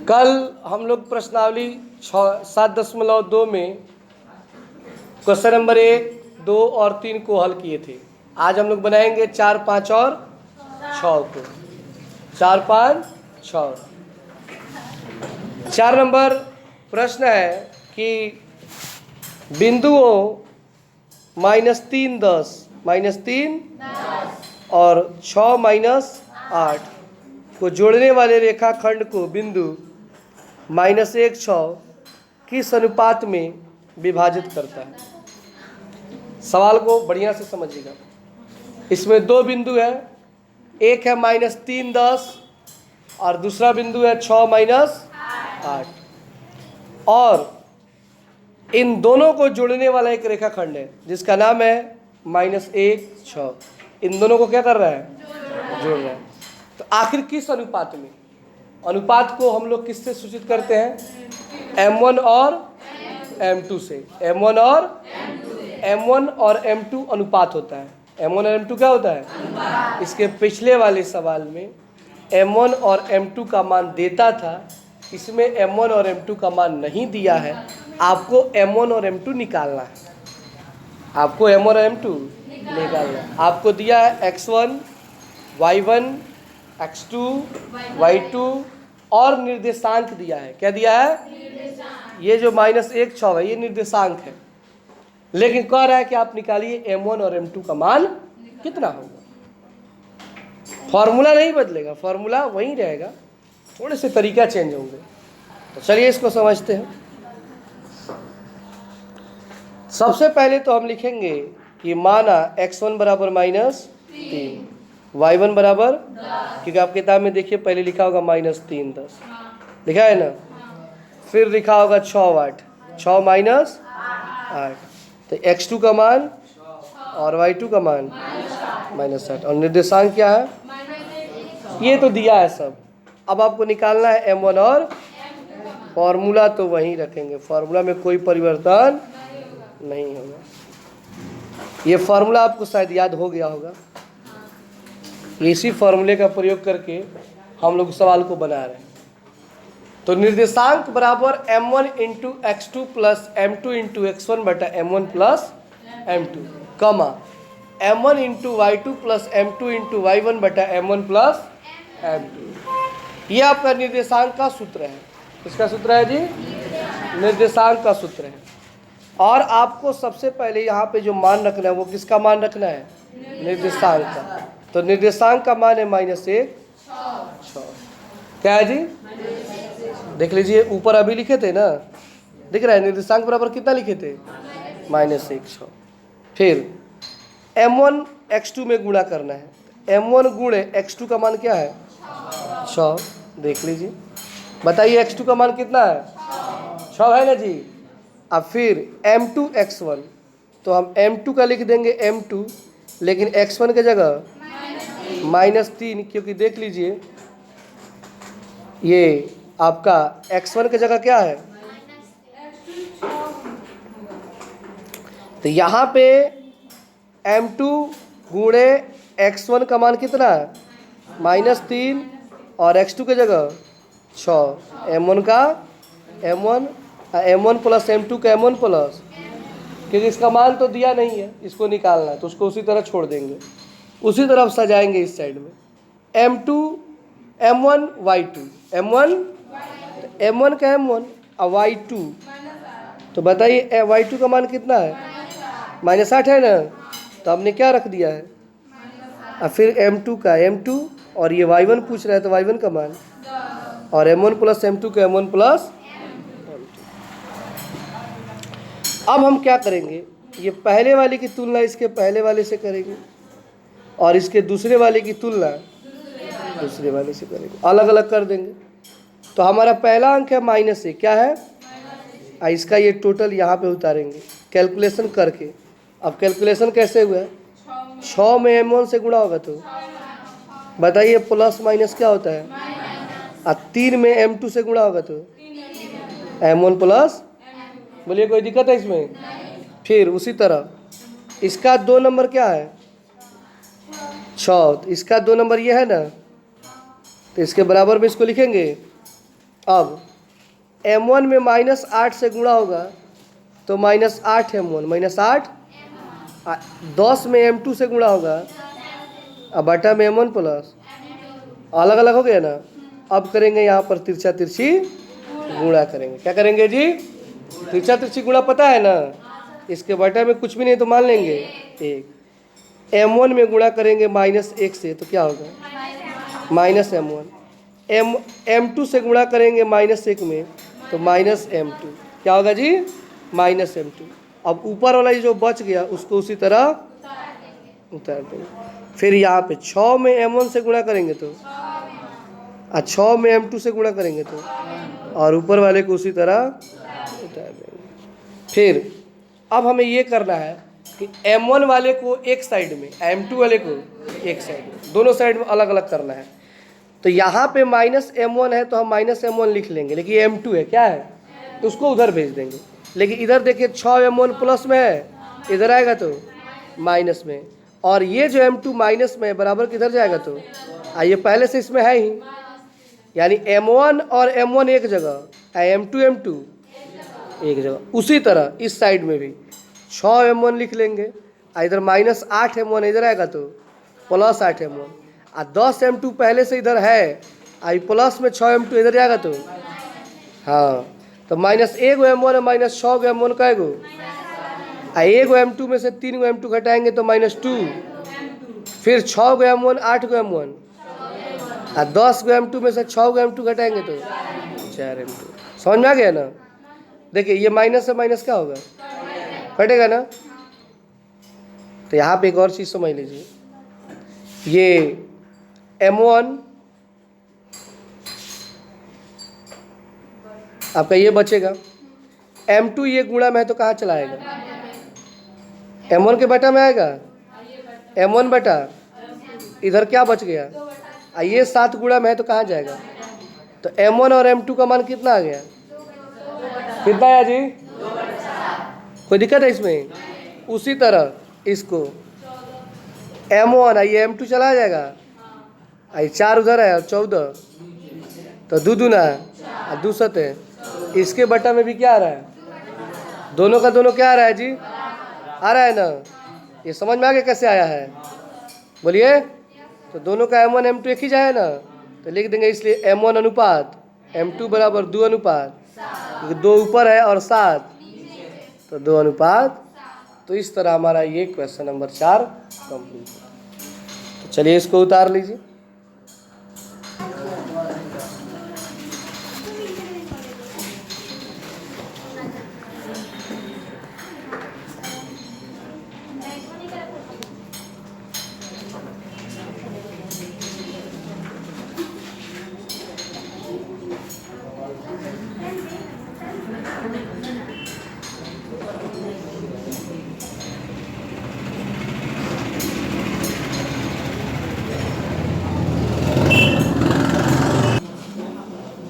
कल हम लोग प्रश्नावली 7.2 में क्वेश्चन नंबर 1, 2 और 3 को हल किए थे। आज हम लोग बनाएंगे 4, 5 और 6 को। 4, 5, 6। 4 नंबर प्रश्न है कि बिंदुओं -3, 10, -3 और 6, -8 को जोड़ने वाले रेखाखंड को बिंदु -1, 6 किस अनुपात में विभाजित करता है। सवाल को बढ़िया से समझिएगा। इसमें दो बिंदु है, एक है -3, 10 और दूसरा बिंदु है 6, -8 और इन दोनों को जोड़ने वाला एक रेखाखंड है जिसका नाम है -1, 6। इन दोनों को क्या कर रहा है? जोड़ रहा है। तो आखिर किस अनुपात में? अनुपात को हम लोग किससे सूचित करते हैं? M1 और M2 से। M1 और M2 अनुपात होता है। M1 और M2 क्या होता है? इसके पिछले वाले सवाल में M1 और M2 का मान देता था, इसमें M1 और M2 का मान नहीं दिया है। आपको M1 और M2 निकालना है। आपको M1 और M2 निकालना है। आपको दिया है X1, Y1, X2, Y2 और निर्देशांक दिया है। क्या दिया है? ये जो -1, 6 है ये निर्देशांक है, लेकिन कह रहा है कि आप निकालिए M1 और M2 का मान कितना होगा। फॉर्मूला नहीं बदलेगा, फॉर्मूला वही रहेगा, थोड़े से तरीका चेंज होंगे। तो चलिए इसको समझते हैं। सबसे पहले तो हम लिखेंगे कि माना X1 बराबर -3, Y1 बराबर, क्योंकि आप किताब में देखिए पहले लिखा होगा -3, 10 लिखा है ना, फिर लिखा होगा 6 वाट, 6 -8, तो X2 का मान और Y2 का मान -8 और निर्देशांक क्या है? ये तो दिया है सब। अब आपको निकालना है M1 और फॉर्मूला तो वहीं रखेंगे, फॉर्मूला में कोई परिवर्तन नहीं होगा। ये फॉर्मूला आपको शायद याद हो गया होगा। इसी फॉर्मूले का प्रयोग करके हम लोग सवाल को बना रहे हैं। तो निर्देशांक बराबर M1 × X2 plus M2 × X1 बटा M1 प्लस M2, कमा M1 × Y2 plus M2 × Y1 बटा M1 प्लस M2। ये आपका निर्देशांक का सूत्र है। किसका सूत्र है जी? निर्देशांक का सूत्र है। और आपको सबसे पहले यहाँ पे जो मान रखना है वो किसका मान रखना है? निर्देशांक का। तो निर्देशांक का मान है -1, 6। क्या है जी? देख लीजिए ऊपर अभी लिखे थे ना, दिख रहा है निर्देशांक बराबर कितना लिखे थे? -1, 6। फिर M1 X2 में गुणा करना है। M1 गुणे X2 का मान क्या है? 6। देख लीजिए, बताइए X2 का मान कितना है? 6 है ना जी। अब फिर M2 X1, तो हम M2 का लिख देंगे M2, लेकिन X1 के जगह -3, क्योंकि देख लीजिए ये आपका X1 की जगह क्या है? तो यहाँ पे M2 गुणे X1 का मान कितना है? -3 और X2 की जगह 6। M1 का M1 प्लस M2 का M1 प्लस, क्योंकि इसका मान तो दिया नहीं है, इसको निकालना है तो उसको उसी तरह छोड़ देंगे, उसी तरफ सजाएंगे इस साइड में। M2 M1 Y2, M1 का M1 और Y2, तो बताइए Y2 का मान कितना है? -8 है ना, तो हमने क्या रख दिया है? और फिर M2 का M2 और ये Y1 पूछ रहा है तो Y1 का मान, और M1 प्लस M2 का M1 प्लस। अब हम क्या करेंगे? ये पहले वाले की तुलना इसके पहले वाले से करेंगे और इसके दूसरे वाले की तुलना दूसरे वाले से करेंगे, अलग अलग कर देंगे। तो हमारा पहला अंक है -1, क्या है? इसका ये टोटल यहाँ पे उतारेंगे कैलकुलेशन करके। अब कैलकुलेशन कैसे हुआ? 6 में M1 से गुणा होगा तो बताइए प्लस माइनस क्या होता है? और 3 में M2 से गुणा होगा तो M1 प्लस। बोलिए कोई दिक्कत है इसमें? फिर उसी तरह इसका 2 नंबर क्या है? 6, तो इसका 2 नंबर ये है ना, तो इसके बराबर में इसको लिखेंगे। अब m1 में -8 से गुणा होगा तो -8 m1 -8, 10 में m2 से गुणा होगा, अब बटा में m1 प्लस, अलग अलग हो गया ना। अब करेंगे यहाँ पर तिरछा तिरछी गुणा करेंगे। क्या करेंगे जी? तिरछा तिरछी गुणा पता है ना, इसके बटा में कुछ भी नहीं तो मान लेंगे 1। m1 में गुणा करेंगे -1 से तो क्या होगा? -m1। m2 से गुणा करेंगे -1 में तो -m2। क्या होगा जी? -m2। अब ऊपर वाला जो बच गया उसको उसी तरह उतार देंगे। फिर यहाँ पे 6 में m1 से गुणा करेंगे तो, 6 में m2 से गुणा करेंगे तो, और ऊपर वाले को उसी तरह उतार देंगे। फिर अब हमें ये करना है कि m1 वाले को एक साइड में, m2 वाले को एक साइड में, दोनों साइड में अलग अलग करना है। तो यहाँ पे -m1 है तो हम -m1 लिख लेंगे, लेकिन m2 है, क्या है, तो उसको उधर भेज देंगे। लेकिन इधर देखिए 6 m1 प्लस में है, इधर आएगा तो माइनस में, और ये जो m2 माइनस में है बराबर किधर जाएगा तो, ये पहले से इसमें है ही, यानी m1 और m1 एक जगह, m2 एक जगह। उसी तरह इस साइड में भी 6 m1 लिख लेंगे, इधर -8 m1 इधर आएगा तो +8 m1, 10 m2 पहले से इधर है, प्लस में 6 m2 इधर जाएगा तो, हाँ, तो -1 m1 है, -6 m1 का एगो, 1 m2 में से 3 m2 घटाएंगे तो -2, फिर 6 m1 8 m1, 10 m2 में से 6 m2 घटाएंगे तो 4 m2। समझ में आ गया ना? देखिए ये माइनस से माइनस क्या होगा, कटेगा ना। तो यहाँ पे एक और चीज़ समझ लीजिए, ये m1 आपका ये बचेगा, m2 ये गुणा में है तो कहाँ चला आएगा, m1 के बटा में आएगा, m1 बटा, इधर क्या बच गया, ये 7 गुणा में है तो कहाँ जाएगा, तो m1 और m2 का मान कितना आ गया, कितना आया जी? कोई दिक्कत है इसमें? उसी तरह इसको m1 ये m2 चला जाएगा, 4 उधर है और 14, तो 2 दूना और 2 सते, इसके बटा में भी क्या आ रहा है, दोनों का दोनों क्या आ रहा है जी, आ रहा है ना। ये समझ में आ गया कैसे आया है, बोलिए। तो दोनों का m1 m2 एक ही जाए ना, तो लिख देंगे इसलिए m1 अनुपात m2 बराबर 2 अनुपात, 2 ऊपर है और 7 तो 2 अनुपात। तो इस तरह हमारा ये क्वेश्चन नंबर 4 कंप्लीट है। तो चलिए इसको उतार लीजिए।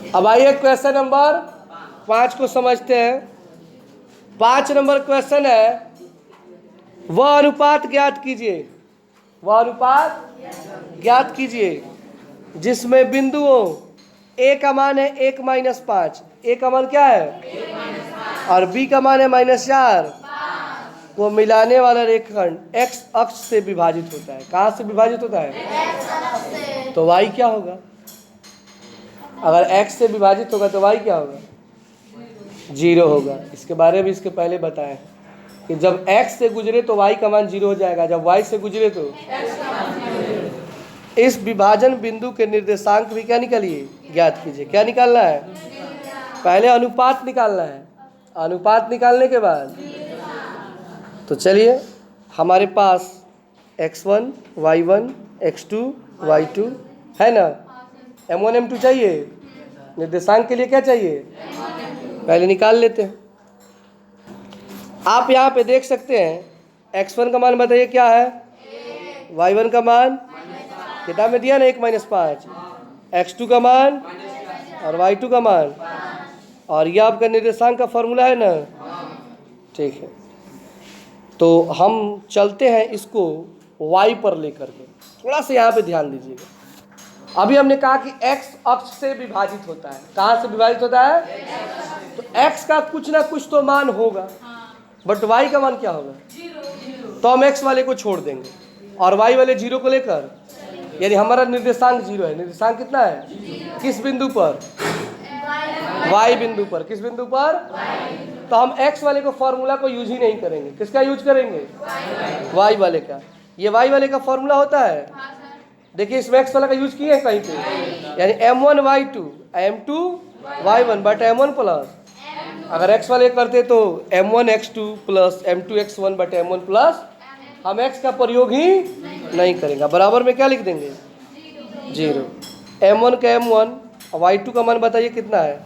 अब आइए क्वेश्चन नंबर 5 को समझते हैं। 5 नंबर क्वेश्चन है, वह अनुपात ज्ञात कीजिए, वह अनुपात ज्ञात कीजिए जिसमें बिंदुओं a का मान है 1 - 5, a का मान क्या है और b का मान है -4, को मिलाने वाला रेखाखंड x अक्ष से विभाजित होता है। कहाँ से विभाजित होता है? x अक्ष से। तो y क्या होगा? अगर x से विभाजित होगा तो y क्या होगा? 0 होगा। इसके बारे में इसके पहले बताएं कि जब x से गुजरे तो y का मान 0 हो जाएगा, जब y से गुजरे तो x का मान 0। इस विभाजन बिंदु के निर्देशांक भी क्या निकालिए, ज्ञात कीजिए। क्या निकालना है? पहले अनुपात निकालना है, अनुपात निकालने के बाद तो चलिए हमारे पास x1 y1 x2 y2 है ना, m1 m2 चाहिए, निर्देशांक के लिए क्या चाहिए, पहले निकाल लेते हैं। आप यहाँ पे देख सकते हैं x1 का मान बताइए क्या है, y1 का मान किताब में दिया ना 1 - 5, x2 का मान और y2 का मान, और यह आपका निर्देशांक का फॉर्मूला है ना, ठीक है। तो हम चलते हैं इसको y पर लेकर के। थोड़ा सा यहाँ पे ध्यान दीजिएगा। अभी हमने कहा कि x अक्ष से विभाजित होता है। कहाँ से विभाजित होता है? तो x का कुछ ना कुछ तो मान होगा, बट y का मान क्या होगा? तो हम x वाले को छोड़ देंगे और y वाले 0 को लेकर, यानी हमारा निर्देशांक 0 है। निर्देशांक कितना है? किस बिंदु पर? y बिंदु पर। किस बिंदु पर? तो हम x वाले को फॉर्मूला को यूज ही नहीं करेंगे। किसका यूज करेंगे? y वाले का। ये y वाले का फॉर्मूला होता है, देखिए इसमें x वाला का यूज किए हैं कहीं पे, यानी m1 y2 m2 y1 but m1 plus, अगर x वाले करते तो m1 x2 plus m2 x1 but m1 plus, हम x का प्रयोग ही नहीं करेंगे। बराबर में क्या लिख देंगे? 0। m1 का m1, y2 का मान बताइए कितना है?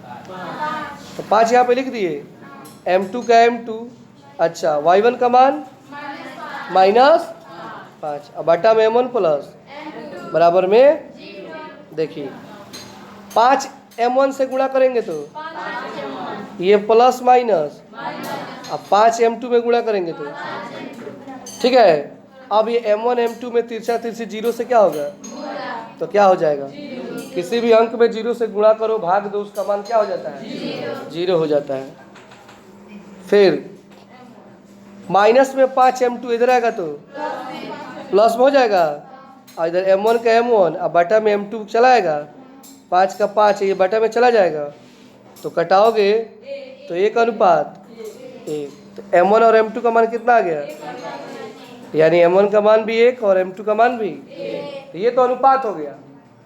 तो 5 यहाँ पे लिख दिए। m2 का m2, अच्छा y1 का मान -5, अब बटा में m1 प्लस, बराबर में देखिए 5 m1 से गुणा करेंगे तो ये प्लस माइनस, अब 5 m2 में गुणा करेंगे तो ठीक है। अब ये m1 m2 में तिरछा तिरछी 0 से क्या होगा? तो क्या हो जाएगा? किसी भी अंक में 0 से गुणा करो, भाग दो, उसका मान क्या हो जाता है? 0 हो जाता है। फिर माइनस में 5 m2 इधर आएगा तो प्लस में हो जाएगा, और इधर m1 का m1 अब बटा में m2 चला आएगा, 5 का 5 ये बटा में चला जाएगा, तो कटाओगे तो 1 अनुपात 1। तो m1 और m2 का मान कितना आ गया? यानी m1 का मान भी 1 और m2 का मान भी, ये तो अनुपात हो गया।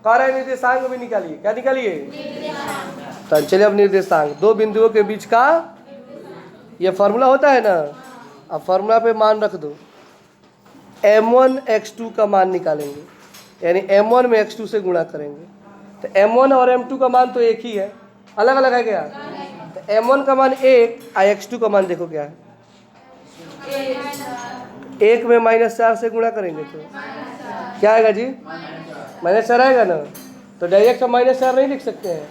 कह रहे निर्देशांक भी निकालिए। क्या निकालिए? तो चलिए अब निर्देशांक, दो बिंदुओं के बीच का ये फॉर्मूला होता है ना, अब फॉर्मूला पे मान रख दो। m1 x2 का मान निकालेंगे, यानी m1 में x2 से गुणा करेंगे। तो m1 और m2 का मान तो एक ही है, अलग अलग है क्या? तो m1 का मान 1 और x2 का मान देखो क्या है? 1 में -4 से गुणा करेंगे तो क्या आएगा जी? -4 आएगा ना, तो डायरेक्ट हम -4 नहीं लिख सकते हैं।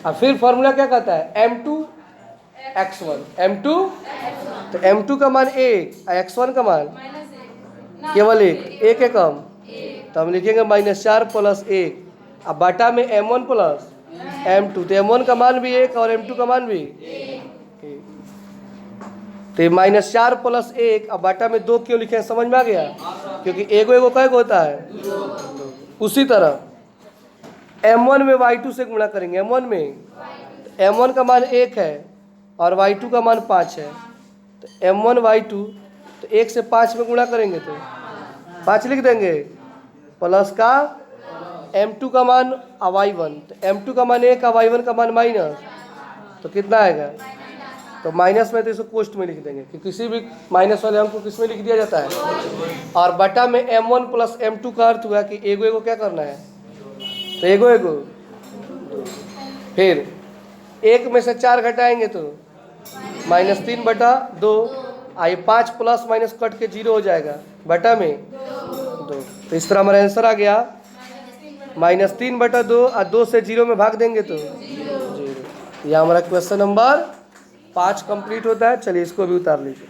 अब फिर फॉर्मूला क्या कहता है? m2 x1 m2, तो m2 का मान 1 और x1 का मान केवल 1 है कम, तो हम लिखेंगे -4 प्लस 1, अब बाटा में m1 प्लस m2, तो m1 का मान भी 1 और m2 का मान भी 1, तो -4 प्लस 1 अब बाटा में 2 क्यों लिखे हैं? समझ में आ गया? क्योंकि एगो एगो कैगो होता है। उसी तरह m1 में y2 से गुणा करेंगे। m1 में m1 का मान 1 है और y2 का मान 5 है, तो m1 y2, तो 1 से 5 में गुणा करेंगे तो 5 लिख देंगे, प्लस का m2 का मान y1, तो m2 का मान 1 और y1 का मान माइनस, तो कितना आएगा? तो माइनस में तो इसको कोष्ट में लिख देंगे कि किसी भी माइनस वाले अंक को किस में लिख दिया जाता है? और बटा में m1 प्लस m2 का अर्थ हुआ कि एगो एगो क्या करना है? तो एगो एगो, फिर 1 में से 4 घटाएंगे तो -3 बटा 2, आई 5 प्लस माइनस कट के 0 हो जाएगा, बटा में 2। तो इस तरह हमारा आंसर आ गया -3 बटा 2, और 2 से 0 में भाग देंगे तो 0। यह हमारा क्वेश्चन नंबर 5 कंप्लीट होता है। चलिए इसको भी उतार लीजिए।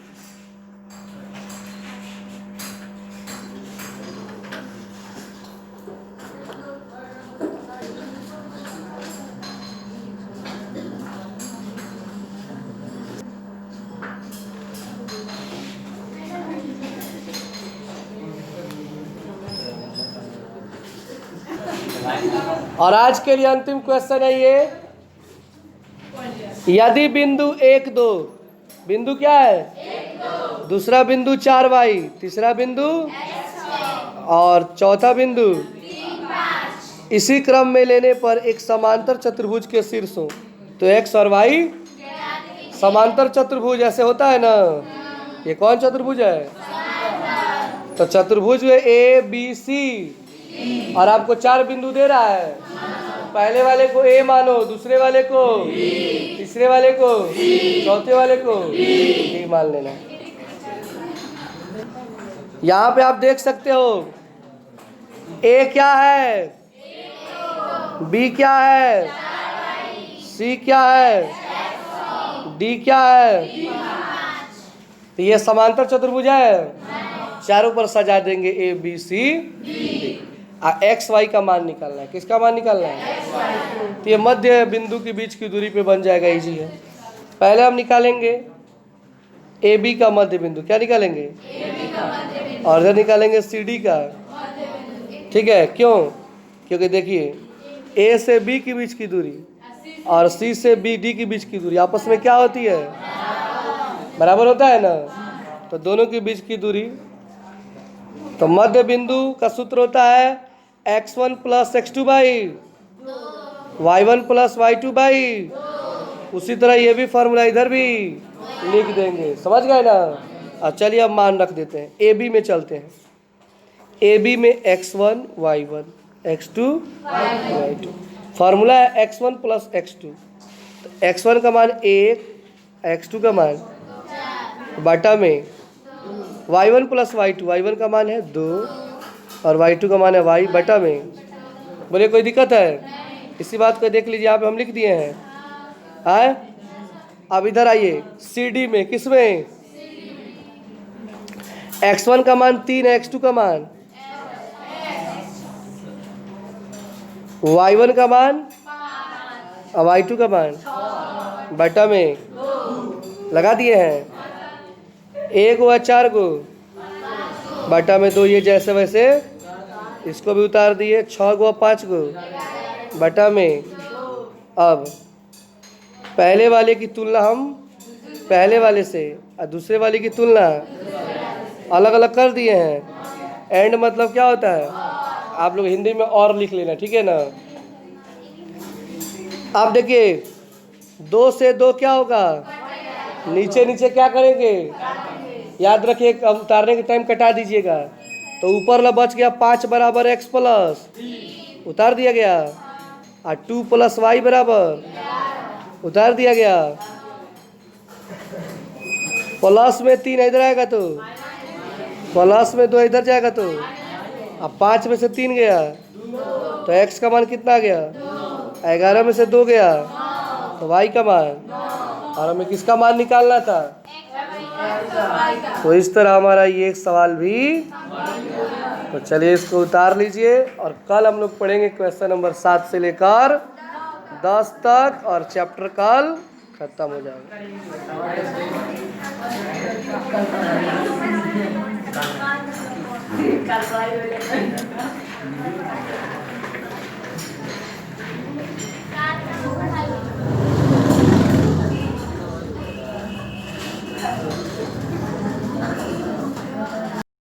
और आज के लिए अंतिम क्वेश्चन है ये, यदि बिंदु 1 2, बिंदु क्या है? 1 2, दूसरा बिंदु 4y, तीसरा बिंदु और चौथा बिंदु 3 5, इसी क्रम में लेने पर एक समांतर चतुर्भुज के शीर्षों, तो x और y समांतर चतुर्भुज ऐसे होता है ना, ये कौन चतुर्भुज है? तो चतुर्भुज में ABC, और आपको 4 बिंदु दे रहा है, पहले वाले को A मानो, दूसरे वाले को B, तीसरे वाले को C, चौथे वाले को D मान लेना। यहाँ पे आप देख सकते हो A क्या है, B क्या है, C क्या है, D क्या है? तो ये समांतर चतुर्भुज है, चारों पर सजा देंगे A B C D। X Y का मान निकालना है। किसका मान निकालना है? तो ये मध्य बिंदु के बीच की दूरी पे बन जाएगा, इजी है। पहले हम निकालेंगे ए बी का मध्य बिंदु। क्या निकालेंगे? और इधर निकालेंगे सी डी का। ठीक है, क्यों? क्योंकि देखिए ए से बी के बीच की दूरी और सी से बी डी के बीच की दूरी आपस में क्या होती है? बराबर होता है ना। तो दोनों के बीच की दूरी, तो मध्य बिंदु का सूत्र होता है x1 plus x2 by y1 plus y2 by. उसी तरह ये भी फॉर्मूला इधर भी लिख देंगे। समझ गए ना? अब चलिए अब मान रख देते हैं। ए बी में चलते हैं। ए बी में x1 y1 x2 y2, formula है x1 प्लस x2। तो x1 का मान 1, x2 का मान बटा में y1 प्लस y2, y1 का मान है 2 और y2 का मान है y बटा में। बोले कोई दिक्कत है? इसी बात को देख लीजिए, यहाँ पे हम लिख दिए हैं। हाँ, अब इधर आइए सी डी में। किस में? x1 का मान 3 है, x2 का मान, y1 का मान और y2 का मान बटा में लगा दिए हैं। 1 हुआ 4 को बटा में 2, ये जैसे वैसे इसको भी उतार दिए। 6 हुआ 5 को बटा में। अब पहले वाले की तुलना हम पहले वाले से और दूसरे वाले की तुलना अलग अलग कर दिए हैं। एंड मतलब क्या होता है? आप लोग हिंदी में और लिख लेना, ठीक है ना। आप देखिए 2 से 2 क्या होगा? नीचे नीचे क्या करेंगे? याद रखिए, उतारने के टाइम कटा दीजिएगा। तो ऊपर ला बच गया 5 बराबर x प्लस, उतार दिया गया, और 2 प्लस y बराबर उतार दिया गया। प्लस में 3 इधर आएगा तो प्लस में 2 इधर जाएगा, तो अब 5 में से 3 गया तो x का मान कितना आ गया? 11 में से 2 गया तो y का मान, और हमें किसका मान निकालना था? तो इस तरह हमारा ये एक सवाल भी। तो चलिए इसको उतार लीजिए, और कल हम लोग पढ़ेंगे क्वेश्चन नंबर 7 से लेकर 10 तक, और चैप्टर कल खत्म हो जाएगा।